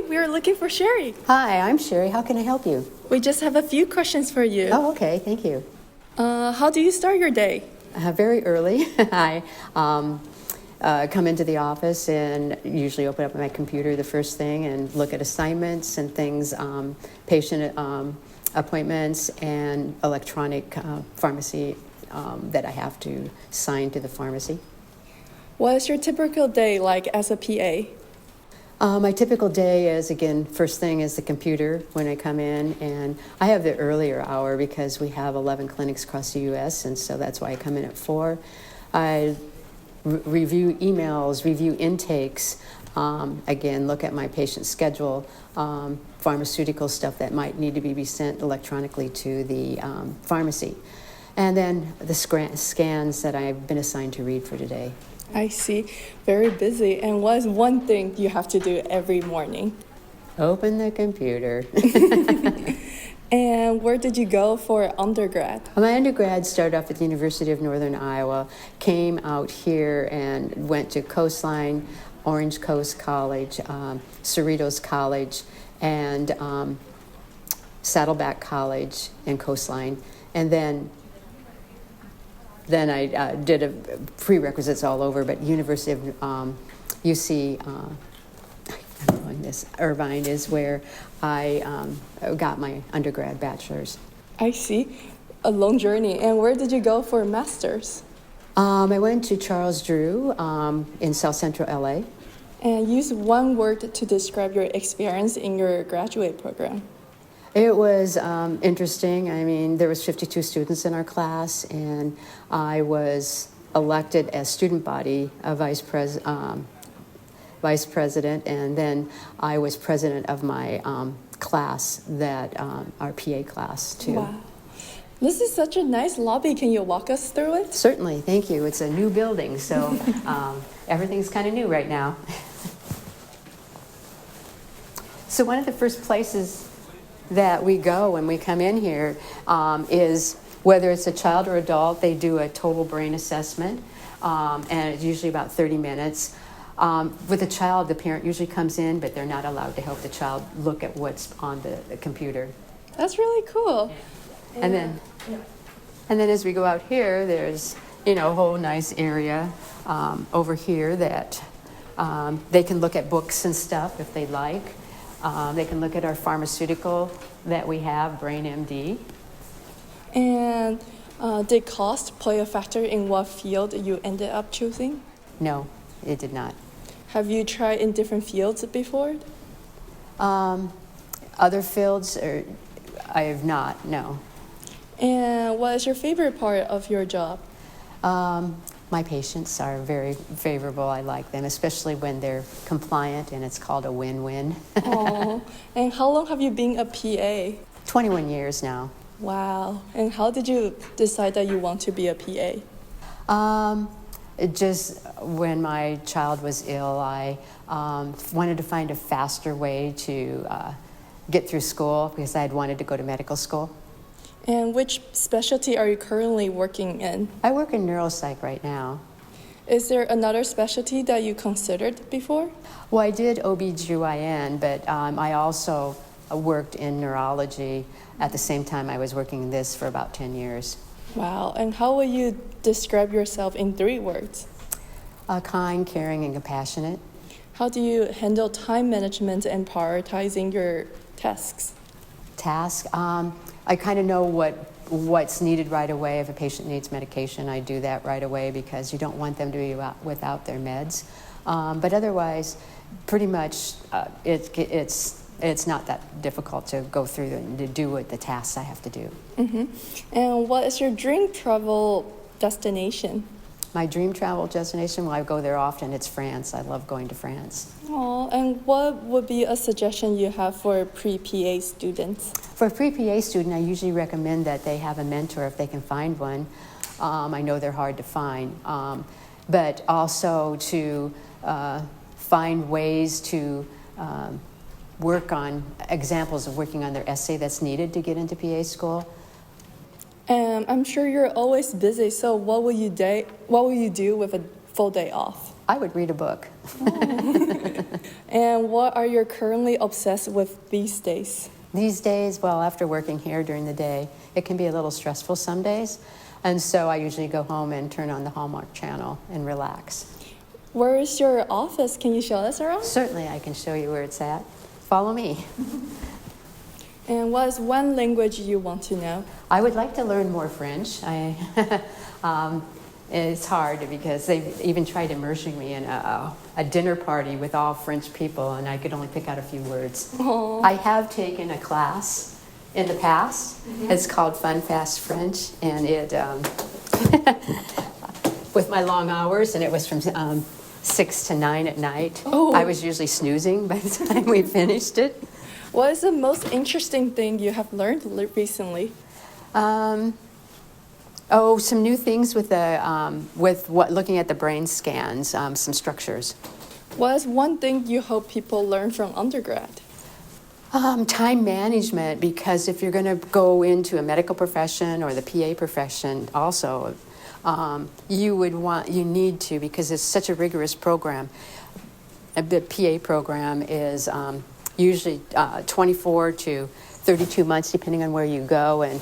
we are looking for Cherri. Hi, I'm Cherri. How can I help you? We just have a few questions for you. Oh, okay. Thank you. How do you start your day? Very early. I come into the office and usually open up my computer the first thing and look at assignments and things, patient appointments and electronic pharmacy that I have to sign to the pharmacy. What is your typical day like as a PA? My typical day is, again, first thing is the computer when I come in, and I have the earlier hour because we have 11 clinics across the U.S., and so that's why I come in at 4. I review emails, review intakes, again, look at my patient schedule, pharmaceutical stuff that might need to be sent electronically to the pharmacy, and then the scans that I've been assigned to read for today. I see. Very busy. And what is one thing you have to do every morning? Open the computer. And where did you go for undergrad? My undergrad started off at the University of Northern Iowa, came out here and went to Coastline, Orange Coast College, Cerritos College, and Saddleback College and Coastline. And then I did prerequisites all over, but University of UC Irvine is where I got my undergrad bachelor's. I see. A long journey. And where did you go for a master's? I went to Charles Drew in South Central LA. And use one word to describe your experience in your graduate program. It was interesting. I mean, there was 52 students in our class, and I was elected as student body vice president, and then I was president of my class, that our PA class too. Wow. This is such a nice lobby. Can you walk us through it? Certainly, thank you. It's a new building, so everything's kind of new right now. So one of the first places that we go when we come in here is, whether it's a child or adult, they do a total brain assessment, and it's usually about 30 minutes. With a child, the parent usually comes in, but they're not allowed to help the child look at what's on the computer. That's really cool. And then as we go out here, there's a whole nice area over here that they can look at books and stuff if they like. They can look at our pharmaceutical that we have, Brain MD. And did cost play a factor in what field you ended up choosing? No, it did not. Have you tried in different fields before? Other fields, I have not, no. And what is your favorite part of your job? My patients are very favorable. I like them, especially when they're compliant, and it's called a win-win. Oh, and how long have you been a PA? 21 years now. Wow. And how did you decide that you want to be a PA? Just when my child was ill, I wanted to find a faster way to get through school because I had wanted to go to medical school. And which specialty are you currently working in? I work in neuropsych right now. Is there another specialty that you considered before? Well, I did OB/GYN, but I also worked in neurology at the same time I was working in this for about 10 years. Wow. And how would you describe yourself in 3 words? Kind, caring, and compassionate. How do you handle time management and prioritizing your tasks? I kind of know what's needed right away. If a patient needs medication, I do that right away because you don't want them to be without their meds. But otherwise, pretty much it's not that difficult to go through and to do the tasks I have to do. Mm-hmm. And what is your dream travel destination? My dream travel destination, well, I go there often, it's France. I love going to France. Oh, and what would be a suggestion you have for pre-PA students? For a pre-PA student, I usually recommend that they have a mentor if they can find one. I know they're hard to find. But also to find ways to work on examples of working on their essay that's needed to get into PA school. I'm sure you're always busy, so what will you do with a full day off? I would read a book. Oh. And what are you currently obsessed with these days? These days, well, after working here during the day, it can be a little stressful some days. And so I usually go home and turn on the Hallmark channel and relax. Where is your office? Can you show us around? Certainly, I can show you where it's at. Follow me. And what is one language you want to know? I would like to learn more French. It's hard because they've even tried immersing me in a dinner party with all French people, and I could only pick out a few words. Aww. I have taken a class in the past. It's called Fun Fast French, and it with my long hours, and it was from 6 to 9 at night. Oh. I was usually snoozing by the time we finished it. What is the most interesting thing you have learned recently? Some new things with looking at the brain scans, some structures. What is one thing you hope people learn from undergrad? Time management, because if you're going to go into a medical profession or the PA profession also, you need to, because it's such a rigorous program. The PA program is usually 24 to 32 months, depending on where you go, and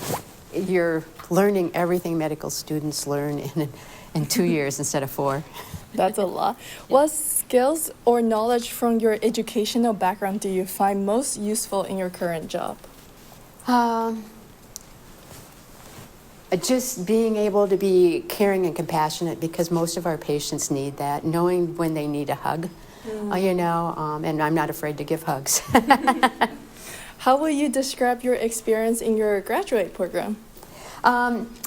you're learning everything medical students learn in 2 years instead of 4. That's a lot. What skills or knowledge from your educational background do you find most useful in your current job? Just being able to be caring and compassionate, because most of our patients need that, knowing when they need a hug, and I'm not afraid to give hugs. How will you describe your experience in your graduate program?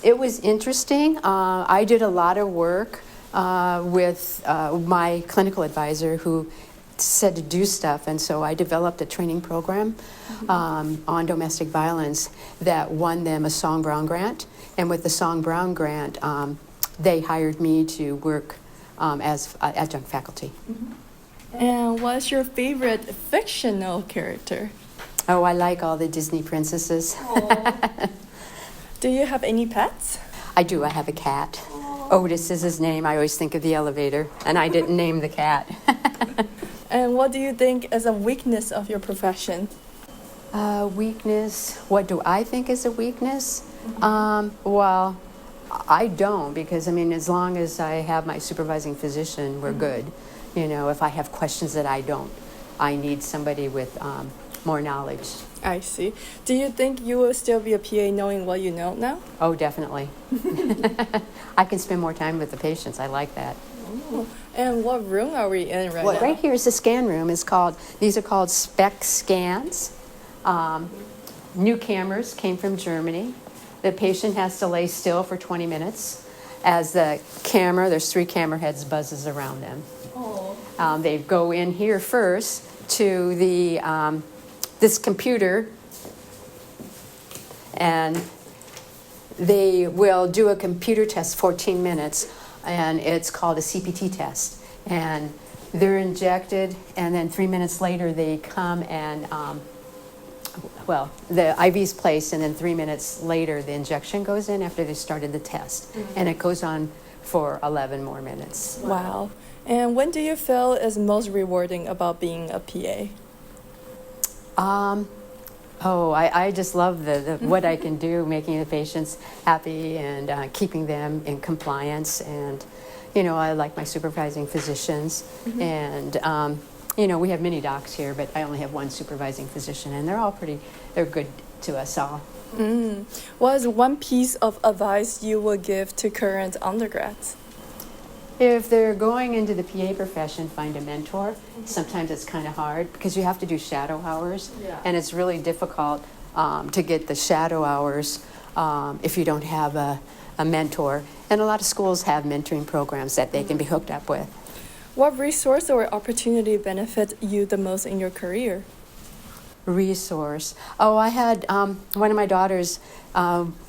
It was interesting. I did a lot of work with my clinical advisor who said to do stuff, and so I developed a training program on domestic violence that won them a Song Brown grant. And with the Song Brown grant, they hired me to work as adjunct faculty. And what's your favorite fictional character? Oh, I like all the Disney princesses. Do you have any pets? I do. I have a cat. Otis is his name. I always think of the elevator, and I didn't name the cat. And what do you think is a weakness of your profession? Weakness. What do I think is a weakness? Well, I don't, because as long as I have my supervising physician, we're good. If I have questions that I need somebody with more knowledge. I see. Do you think you will still be a PA knowing what you know now? Oh, definitely. I can spend more time with the patients. I like that. Oh. And what room are we in right now? Right here is the scan room. These are called SPEC scans. New cameras came from Germany. The patient has to lay still for 20 minutes as the camera, there's 3 camera heads, buzzes around them. Oh. They go in here first to this computer, and they will do a computer test 14 minutes, and it's called a CPT test. And they're injected, and then 3 minutes later they come and the IV's placed, and then 3 minutes later the injection goes in after they started the test. And it goes on for 11 more minutes. Wow. And when do you feel is most rewarding about being a PA? I just love the what I can do, making the patients happy and keeping them in compliance. And, I like my supervising physicians. And, we have many docs here, but I only have one supervising physician, and they're good to us all. What is one piece of advice you would give to current undergrads? If they're going into the PA profession, find a mentor. Sometimes it's kind of hard because you have to do shadow hours, and it's really difficult to get the shadow hours if you don't have a mentor. And a lot of schools have mentoring programs that they can be hooked up with. What resource or opportunity benefit you the most in your career? Resource. I had one of my daughter's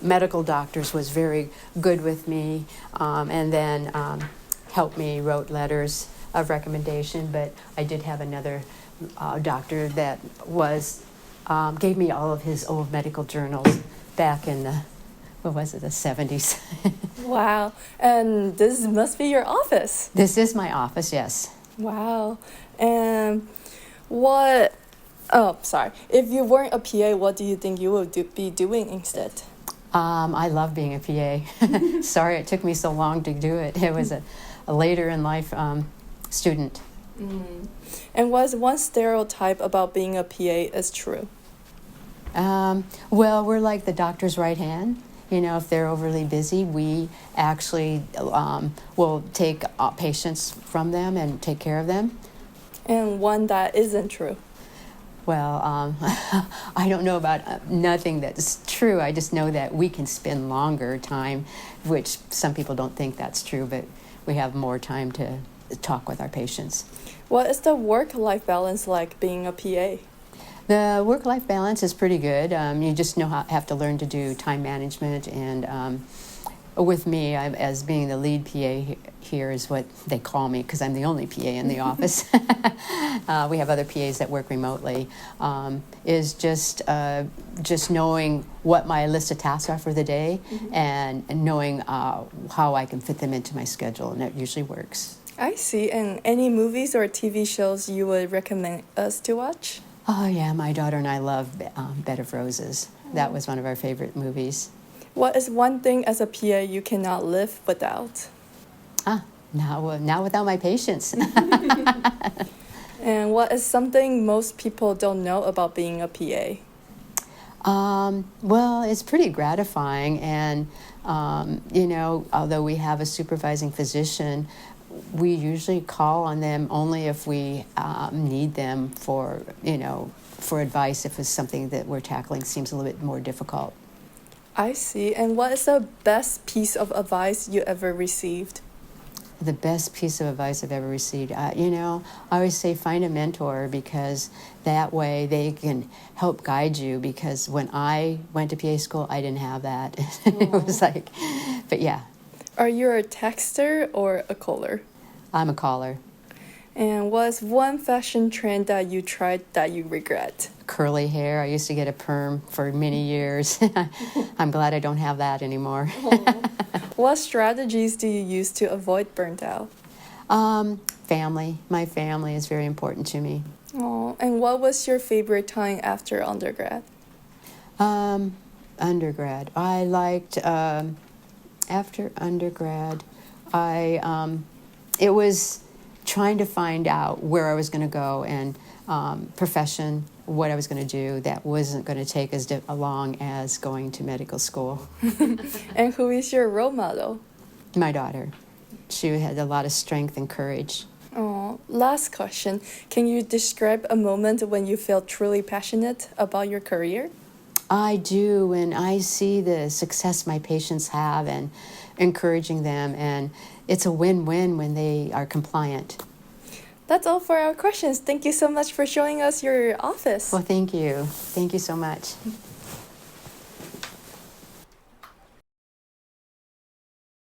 medical doctors was very good with me, and then helped me, wrote letters of recommendation. But I did have another doctor that gave me all of his old medical journals back in the 70s. Wow. And this must be your office. This is my office, yes. Wow. And What? Oh, sorry. If you weren't a PA, what do you think you would be doing instead? I love being a PA. Sorry it took me so long to do it. It was a later in life student. And what's one stereotype about being a PA is true? Well, we're like the doctor's right hand. You know, if they're overly busy, we actually will take patients from them and take care of them. And one that isn't true? Well, I don't know about nothing that's true. I just know that we can spend longer time, which some people don't think that's true, but we have more time to talk with our patients. What is the work-life balance like being a PA? The work-life balance is pretty good. You just have to learn to do time management, and with me, as being the lead PA here is what they call me because I'm the only PA in the office. We have other PAs that work remotely. Is just knowing what my list of tasks are for the day, and knowing how I can fit them into my schedule, and that usually works. I see. And any movies or TV shows you would recommend us to watch? Oh yeah, my daughter and I love Bed of Roses. That was one of our favorite movies. What is one thing as a PA you cannot live without? Now without my patients. And what is something most people don't know about being a PA? Well, it's pretty gratifying, and although we have a supervising physician, we usually call on them only if we need them for advice if it's something that we're tackling seems a little bit more difficult. I see. And what is the best piece of advice you ever received? The best piece of advice I've ever received, I always say find a mentor, because that way they can help guide you, because when I went to PA school, I didn't have that. It was like, but yeah. Are you a texter or a caller? I'm a caller. And what's one fashion trend that you tried that you regret? Curly hair. I used to get a perm for many years. I'm glad I don't have that anymore. What strategies do you use to avoid burnt out? Family. My family is very important to me. Oh, and what was your favorite time after undergrad? Undergrad. I liked, after undergrad, it was trying to find out where I was going to go, and profession, what I was going to do that wasn't going to take as long as going to medical school. And who is your role model? My daughter. She had a lot of strength and courage. Oh, last question. Can you describe a moment when you felt truly passionate about your career? I do, and I see the success my patients have and encouraging them, and it's a win-win when they are compliant. That's all for our questions. Thank you so much for showing us your office. Well, thank you. Thank you so much.